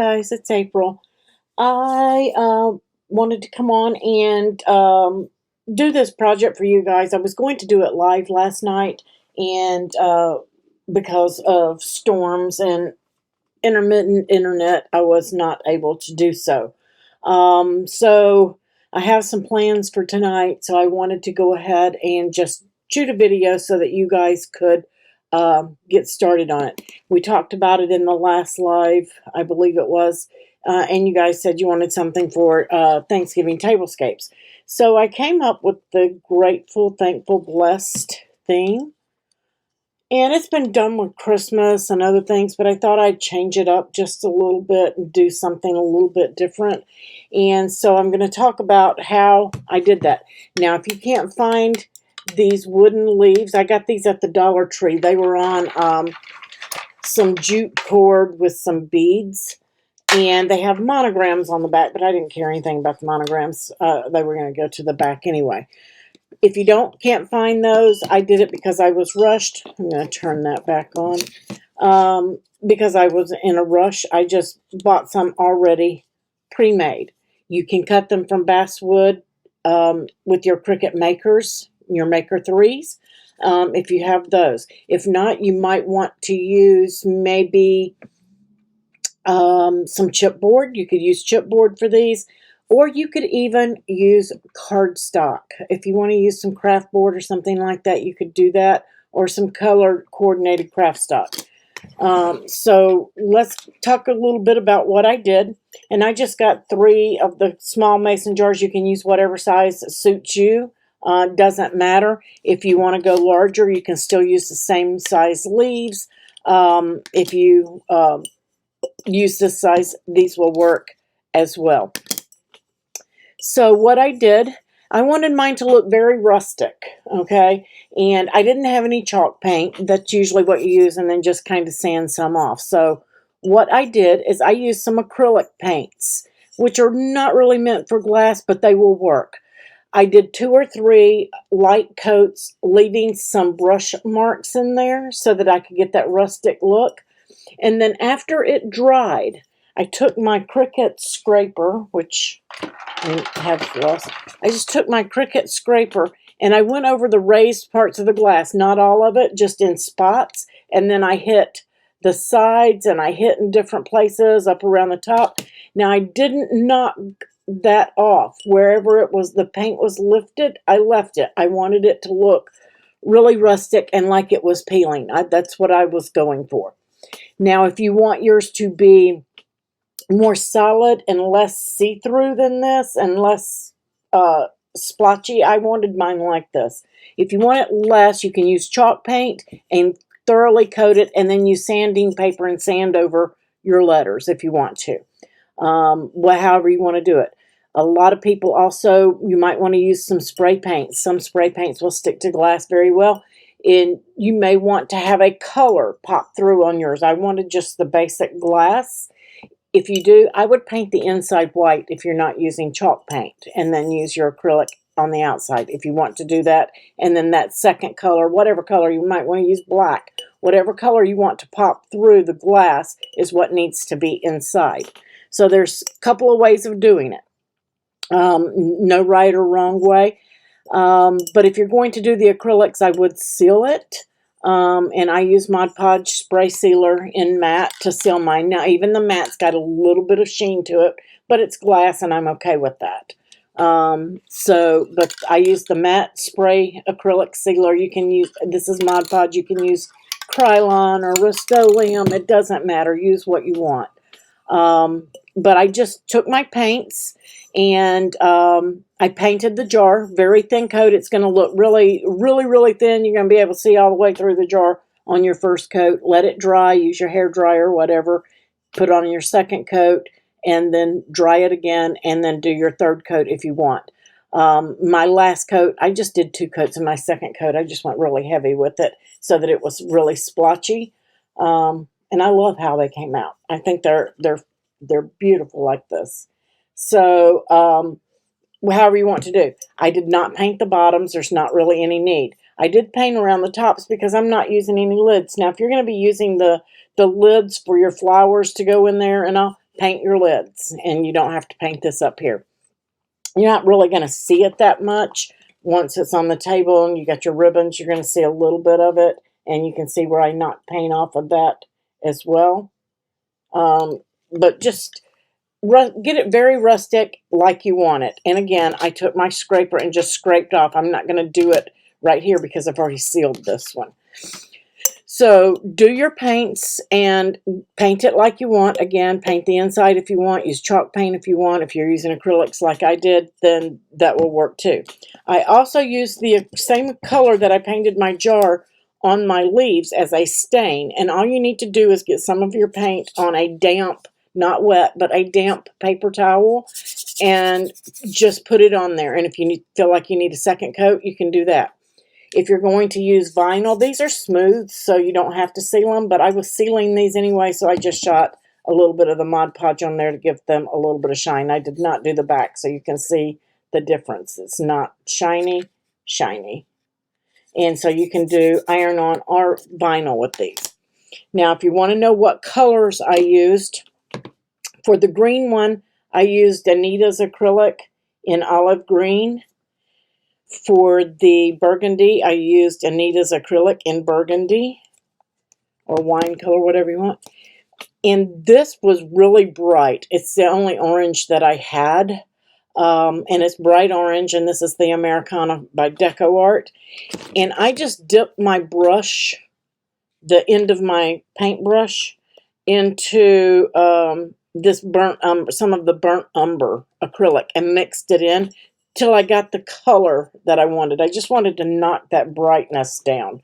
guys, it's April. I wanted to come on and do this project for you guys. I was going to do it live last night, and because of storms and intermittent internet, I was not able to do so. So I have some plans for tonight, so I wanted to go ahead and just shoot a video so that you guys could get started on it. We talked about it in the last live, I believe it was, and you guys said you wanted something for Thanksgiving tablescapes. So I came up with the grateful, thankful, blessed theme. And it's been done with Christmas and other things, but I thought I'd change it up just a little bit and do something a little bit different. And so I'm going to talk about how I did that. Now, if you can't find these wooden leaves, I got these at the Dollar Tree. They were on some jute cord with some beads. And they have monograms on the back, but I didn't care anything about the monograms. They were going to go to the back anyway. If you can't find those, I did it because I was rushed. I'm going to turn that back on. Because I was in a rush, I just bought some already pre-made. You can cut them from basswood with your Cricut makers, your Maker 3s, if you have those. If not, you might want to use maybe some chipboard. You could use chipboard for these. Or you could even use cardstock. If you want to use some craft board or something like that, you could do that. Or some color coordinated craft stock. So let's talk a little bit about what I did. And I just got 3 of the small mason jars. You can use whatever size suits you. Doesn't matter. If you want to go larger, you can still use the same size leaves. If you use this size, these will work as well. So what I did, I wanted mine to look very rustic, okay? And I didn't have any chalk paint. That's usually what you use, and then just kind of sand some off. So what I did is I used some acrylic paints, which are not really meant for glass, but they will work. I did 2 or 3 light coats, leaving some brush marks in there so that I could get that rustic look. And then after it dried, I took my Cricut scraper, which I have lost. I just took my Cricut scraper and I went over the raised parts of the glass, not all of it, just in spots. And then I hit the sides and I hit in different places up around the top. Now I didn't knock that off. Wherever it was, the paint was lifted, I left it. I wanted it to look really rustic and like it was peeling. That's what I was going for. Now, if you want yours to be more solid and less see-through than this and less splotchy, I wanted mine like this. If you want it less, you can use chalk paint and thoroughly coat it and then use sanding paper and sand over your letters if you want to. However you want to do it. A lot of people also, you might want to use some spray paints. Some spray paints will stick to glass very well. And you may want to have a color pop through on yours. I wanted just the basic glass. If you do, I would paint the inside white if you're not using chalk paint, and then use your acrylic on the outside if you want to do that. And then that second color, whatever color, you might want to use black. Whatever color you want to pop through the glass is what needs to be inside. So there's a couple of ways of doing it. No right or wrong way. But if you're going to do the acrylics, I would seal it. And I use Mod Podge spray sealer in matte to seal mine. Now, even the matte's got a little bit of sheen to it, but it's glass and I'm okay with that. But I use the matte spray acrylic sealer. You can use, this is Mod Podge, you can use Krylon or Rust-Oleum. It doesn't matter. Use what you want. But I just took my paints and I painted the jar, very thin coat. It's going to look really, really, really thin. You're going to be able to see all the way through the jar on your first coat. Let it dry. Use your hair dryer, whatever. Put on your second coat and then dry it again and then do your third coat if you want. My last coat, I just did 2 coats in my second coat. I just went really heavy with it so that it was really splotchy. And I love how they came out. I think they're beautiful like this. So, however you want to do. I did not paint the bottoms. There's not really any need. I did paint around the tops because I'm not using any lids. Now, if you're going to be using the lids for your flowers to go in there and all, paint your lids, and you don't have to paint this up here. You're not really going to see it that much. Once it's on the table and you got your ribbons, you're going to see a little bit of it, and you can see where I knocked paint off of that as well. But just get it very rustic like you want it. And again, I took my scraper and just scraped off. I'm not going to do it right here because I've already sealed this one. So do your paints and paint it like you want. Again, paint the inside if you want. Use chalk paint if you want. If you're using acrylics like I did, then that will work too. I also used the same color that I painted my jar on my leaves as a stain. And all you need to do is get some of your paint on a damp, not wet, but a damp paper towel and just put it on there. And if you feel like you need a second coat, you can do that. If you're going to use vinyl, these are smooth, so you don't have to seal them, but I was sealing these anyway, so I just shot a little bit of the Mod Podge on there to give them a little bit of shine. I did not do the back, so you can see the difference. It's not shiny, shiny. And so you can do iron-on or vinyl with these. Now, if you want to know what colors I used, for the green one, I used Anita's acrylic in olive green. For the burgundy, I used Anita's acrylic in burgundy, or wine color, whatever you want. And this was really bright. It's the only orange that I had, and it's bright orange, and this is the Americana by Deco Art. And I just dipped my brush, the end of my paintbrush, into this some of the burnt umber acrylic and mixed it in till I got the color that I wanted. I just wanted to knock that brightness down.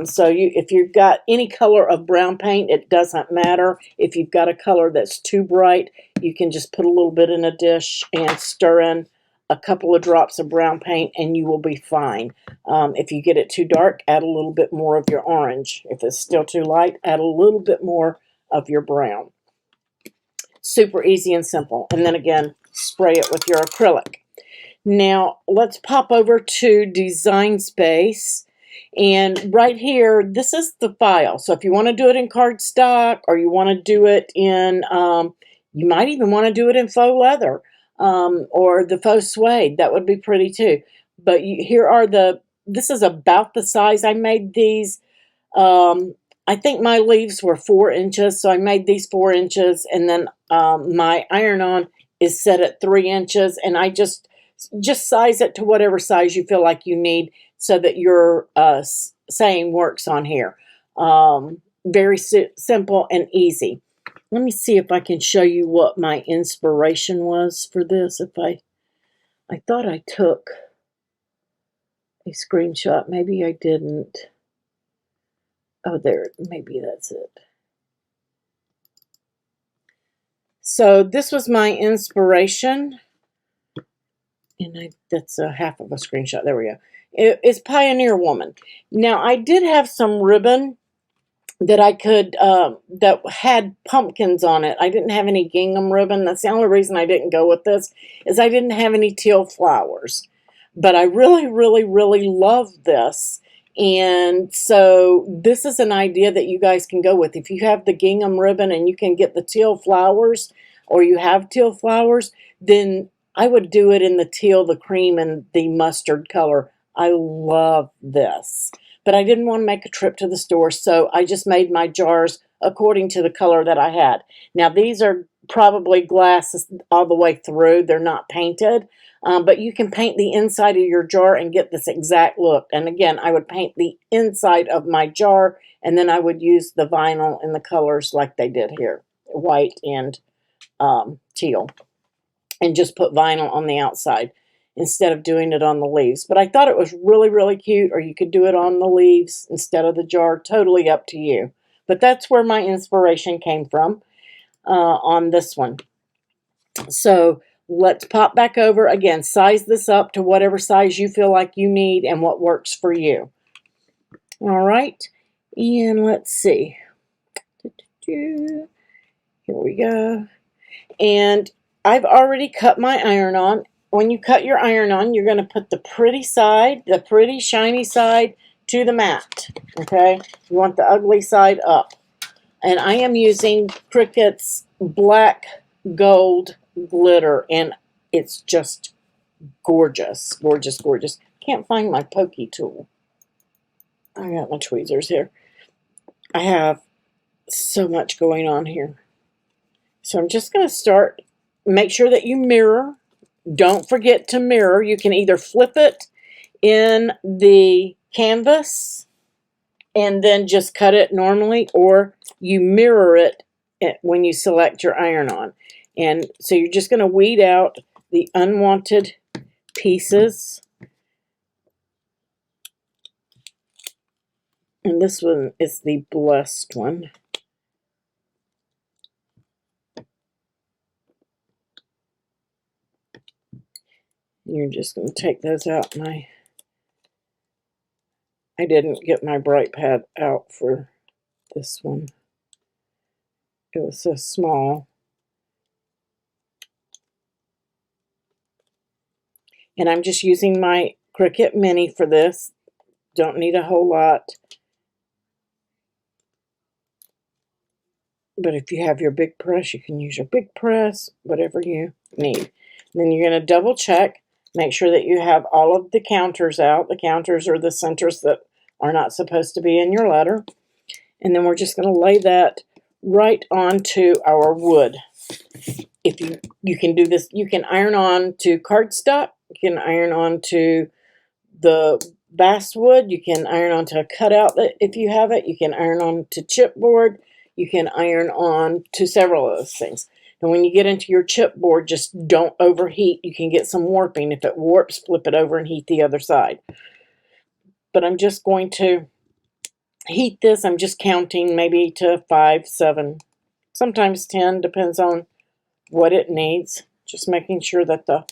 So if you've got any color of brown paint, it doesn't matter. If you've got a color that's too bright, you can just put a little bit in a dish and stir in a couple of drops of brown paint and you will be fine. If you get it too dark, add a little bit more of your orange. If it's still too light, add a little bit more of your brown. Super easy and simple. And then again, spray it with your acrylic. Now, let's pop over to Designspace. And right here, this is the file. So if you want to do it in cardstock, or you want to do it in, you might even want to do it in faux leather, or the faux suede. That would be pretty too. But here are this is about the size I made these. I think my leaves were 4 inches, so I made these 4 inches, and then my iron-on is set at 3 inches, and I just size it to whatever size you feel like you need so that your saying works on here. Very simple and easy. Let me see if I can show you what my inspiration was for this. If I thought I took a screenshot. Maybe I didn't. Oh, there. Maybe that's it. So this was my inspiration. And that's a half of a screenshot. There we go. It's Pioneer Woman. Now, I did have some ribbon that I could, that had pumpkins on it. I didn't have any gingham ribbon. That's the only reason I didn't go with this, is I didn't have any teal flowers. But I really, really, really love this. And so this is an idea that you guys can go with. If you have the gingham ribbon and you can get the teal flowers, or you have teal flowers, then I would do it in the teal, the cream, and the mustard color. I love this. But I didn't want to make a trip to the store, so I just made my jars according to the color that I had. Now, these are probably glass all the way through. They're not painted, but you can paint the inside of your jar and get this exact look. And again, I would paint the inside of my jar, and then I would use the vinyl in the colors like they did here, white and teal, and just put vinyl on the outside instead of doing it on the leaves. But I thought it was really, really cute, or you could do it on the leaves instead of the jar. Totally up to you. But that's where my inspiration came from on this one. So let's pop back over. Again, size this up to whatever size you feel like you need and what works for you. All right. And let's see. Here we go. And I've already cut my iron-on. When you cut your iron-on, you're going to put the pretty side, the pretty shiny side, to the mat. Okay? You want the ugly side up. And I am using Cricut's black gold glitter, and it's just gorgeous, gorgeous, gorgeous. Can't find my pokey tool. I got my tweezers here. I have so much going on here. So I'm just going to start. Make sure that you mirror. Don't forget to mirror. You can either flip it in the canvas and then just cut it normally, or you mirror it when you select your iron-on. And so you're just going to weed out the unwanted pieces. And this one is the blessed one. You're just going to take those out. I didn't get my bright pad out for this one. It was so small. And I'm just using my Cricut Mini for this. Don't need a whole lot. But if you have your big press, you can use your big press, whatever you need. And then you're going to double check. Make sure that you have all of the counters out. The counters are the centers that are not supposed to be in your letter. And then we're just going to lay that right onto our wood. If you can do this, you can iron on to cardstock. You can iron on to the basswood. You can iron on to a cutout if you have it. You can iron on to chipboard. You can iron on to several of those things. And when you get into your chipboard, just don't overheat. You can get some warping. If it warps, flip it over and heat the other side. But I'm just going to heat this. I'm just counting maybe to 5, 7, sometimes 10, depends on what it needs. Just making sure that the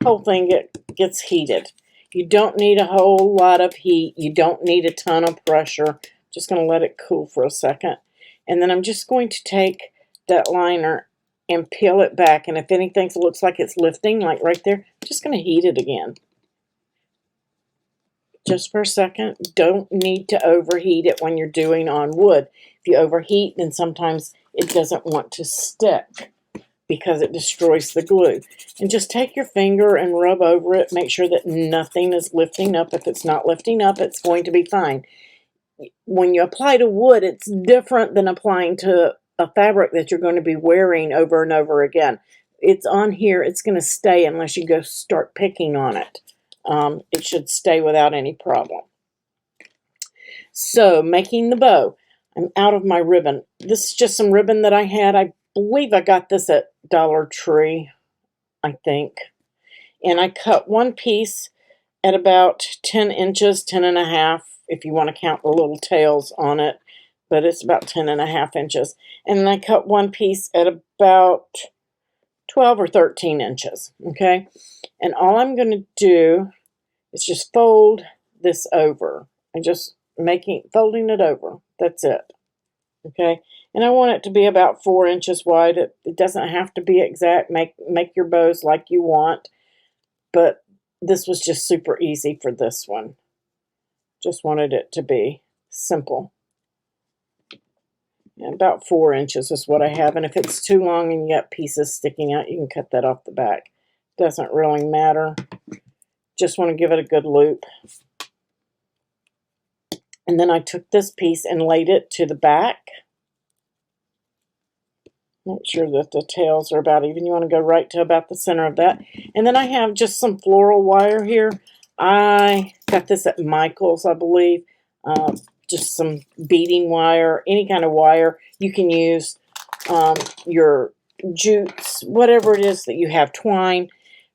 whole thing gets heated. You don't need a whole lot of heat. You don't need a ton of pressure. Just going to let it cool for a second. And then I'm just going to take that liner and peel it back. And if anything looks like it's lifting, like right there, I'm just going to heat it again. Just for a second. Don't need to overheat it when you're doing on wood. If you overheat, then sometimes it doesn't want to stick because it destroys the glue. And just take your finger and rub over it. Make sure that nothing is lifting up. If it's not lifting up, it's going to be fine. When you apply to wood, it's different than applying to a fabric that you're going to be wearing over and over again. It's on here. It's going to stay unless you go start picking on it. It should stay without any problem. So, making the bow. I'm out of my ribbon. This is just some ribbon that I had. I believe I got this at Dollar Tree, I think. And I cut one piece at about 10 inches, 10 and a half, if you want to count the little tails on it. But it's about 10 and a half inches. And then I cut one piece at about 12 or 13 inches, okay? And all I'm going to do is just fold this over. And just folding it over. That's it, okay? And I want it to be about 4 inches wide. It doesn't have to be exact. Make your bows like you want. But this was just super easy for this one. Just wanted it to be simple. And about 4 inches is what I have. And if it's too long and you got pieces sticking out, you can cut that off the back. Doesn't really matter. Just want to give it a good loop. And then I took this piece and laid it to the back. Make sure that the tails are about even. You want to go right to about the center of that. And then I have just some floral wire here. I got this at Michael's, I believe. Just some beading wire, any kind of wire. You can use your jutes, whatever it is that you have, twine.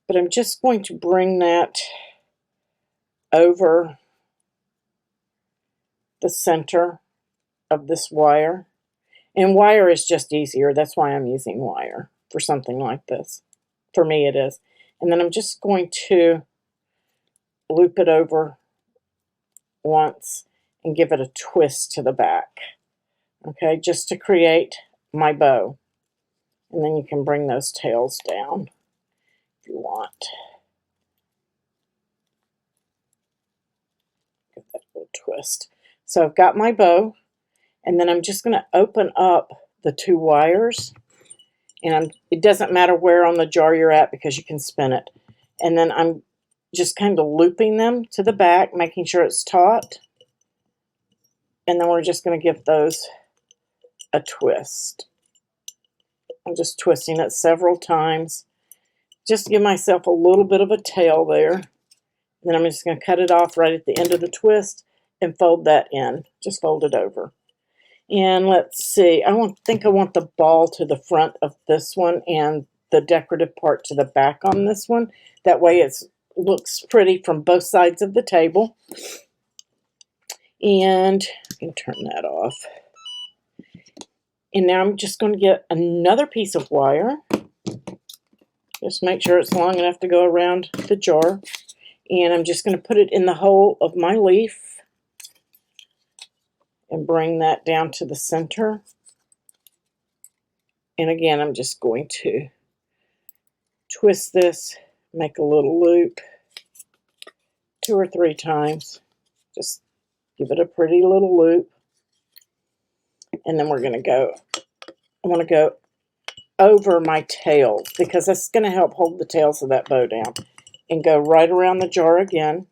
But I'm just going to bring that over the center of this wire. And wire is just easier. That's why I'm using wire for something like this. For me it is. And then I'm just going to loop it over once and give it a twist to the back. Okay, just to create my bow. And then you can bring those tails down if you want. Give that little twist. So I've got my bow. And then I'm just going to open up the two wires And it doesn't matter where on the jar you're at because you can spin it. And then I'm just kind of looping them to the back, making sure it's taut. And then we're just going to give those a twist. I'm just twisting it several times. Just to give myself a little bit of a tail there. Then I'm just going to cut it off right at the end of the twist and fold that in. Just fold it over. And let's see, I think I want the ball to the front of this one and the decorative part to the back on this one. That way it looks pretty from both sides of the table. And I can turn that off. And now I'm just going to get another piece of wire. Just make sure it's long enough to go around the jar. And I'm just going to put it in the hole of my leaf. And bring that down to the center. And again, I'm just going to twist this, make a little loop 2 or 3 times. Just give it a pretty little loop. And then we're going to go, I want to go over my tail because that's going to help hold the tails of that bow down. And go right around the jar again.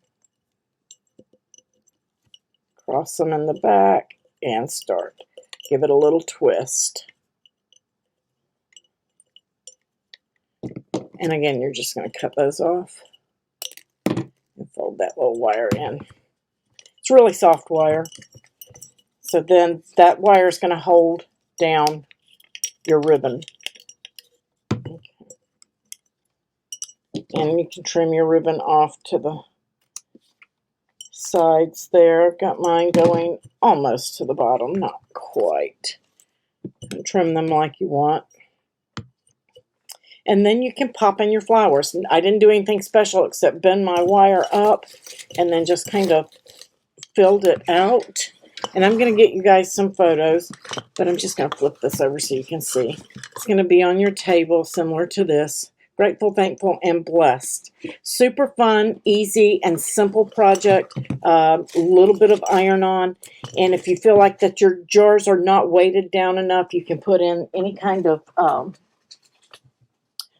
Cross them in the back and start. Give it a little twist. And again, you're just going to cut those off and fold that little wire in. It's really soft wire. So then that wire is going to hold down your ribbon. Okay. And you can trim your ribbon off to the sides there. I've got mine going almost to the bottom, not quite. And trim them like you want. And then you can pop in your flowers. I didn't do anything special except bend my wire up and then just kind of filled it out. And I'm going to get you guys some photos, but I'm just going to flip this over so you can see. It's going to be on your table similar to this. Grateful, thankful, and blessed. Super fun, easy, and simple project. A little bit of iron on. And if you feel like that your jars are not weighted down enough, you can put in any kind of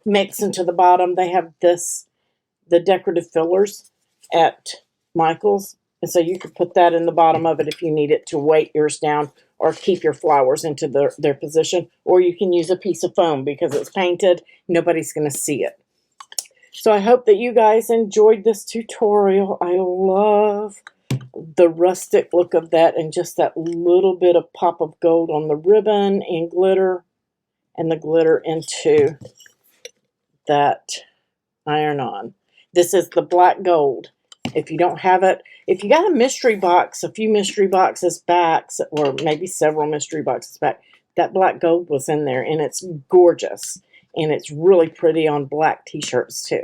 mix into the bottom. They have the decorative fillers at Michael's. And so you could put that in the bottom of it if you need it to weight yours down or keep your flowers into their position. Or you can use a piece of foam because it's painted. Nobody's going to see it. So I hope that you guys enjoyed this tutorial. I love the rustic look of that and just that little bit of pop of gold on the ribbon and glitter. And the glitter into that iron-on. This is the black gold. If you don't have it, if you got a mystery box, a few mystery boxes back, or maybe several mystery boxes back, that black gold was in there, and it's gorgeous. And it's really pretty on black t-shirts too.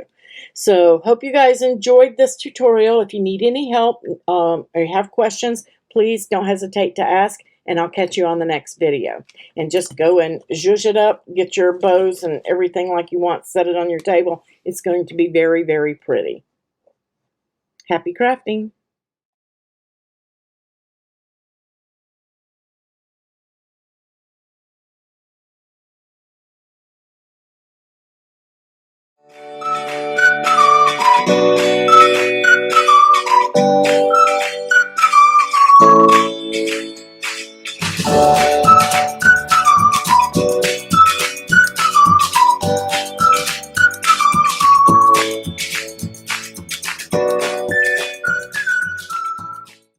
So, hope you guys enjoyed this tutorial. If you need any help or you have questions, please don't hesitate to ask, and I'll catch you on the next video. And just go and zhuzh it up, get your bows and everything like you want, set it on your table. It's going to be very, very pretty. Happy crafting!